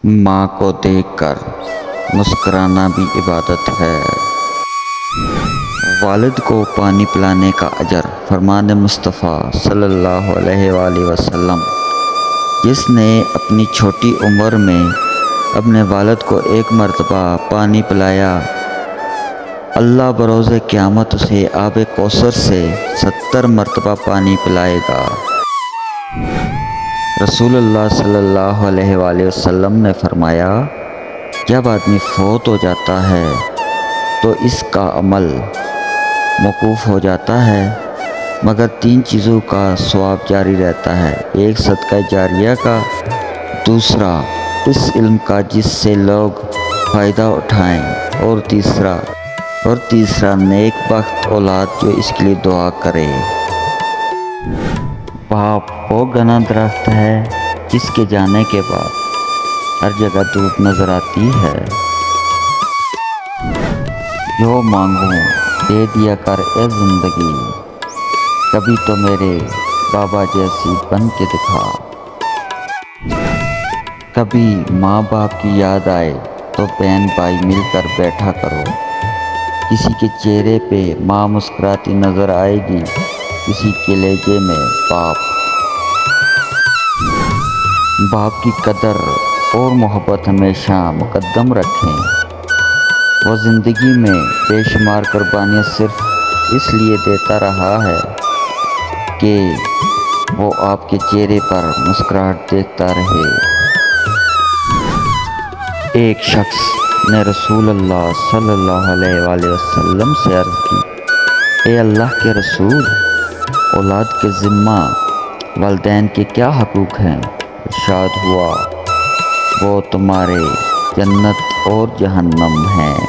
ماں کو دیکھ کر مسکرانا بھی عبادت ہے۔ والد کو پانی پلانے کا اجر۔ فرمان مصطفیٰ صلی اللہ علیہ وآلہ وسلم، جس نے اپنی چھوٹی عمر میں اپنے والد کو 1 مرتبہ پانی پلایا، اللہ بروز قیامت اسے آب کوثر سے 70 مرتبہ پانی پلائے گا۔ رسول اللہ صلی اللہ علیہ وآلہ وسلم نے فرمایا، جب آدمی فوت ہو جاتا ہے تو اس کا عمل موقوف ہو جاتا ہے، مگر 3 چیزوں کا ثواب جاری رہتا ہے۔ ایک صدقہ جاریہ کا، دوسرا اس علم کا جس سے لوگ فائدہ اٹھائیں، اور تیسرا نیک بخت اولاد جو اس کے لیے دعا کرے۔ باپ وہ گھنا درخت ہے جس کے جانے کے بعد ہر جگہ دھوپ نظر آتی ہے۔ جو مانگوں دے دیا کر اے زندگی، کبھی تو میرے بابا جیسی بن کے دکھا۔ کبھی ماں باپ کی یاد آئے تو بہن بھائی مل کر بیٹھا کرو۔ کسی کے چہرے پہ ماں مسکراتی نظر آئے گی، کسی کے لہجے میں باپ۔ باپ کی قدر اور محبت ہمیشہ مقدم رکھیں۔ وہ زندگی میں بے شمار قربانیاں صرف اس لیے دیتا رہا ہے کہ وہ آپ کے چہرے پر مسکراہٹ دیکھتا رہے۔ ایک شخص نے رسول اللہ صلی اللہ علیہ وآلہ وسلم سے عرض کی، اے اللہ کے رسول، اولاد کے ذمہ والدین کے کیا حقوق ہیں؟ ارشاد ہوا، وہ تمہارے جنت اور جہنم ہیں۔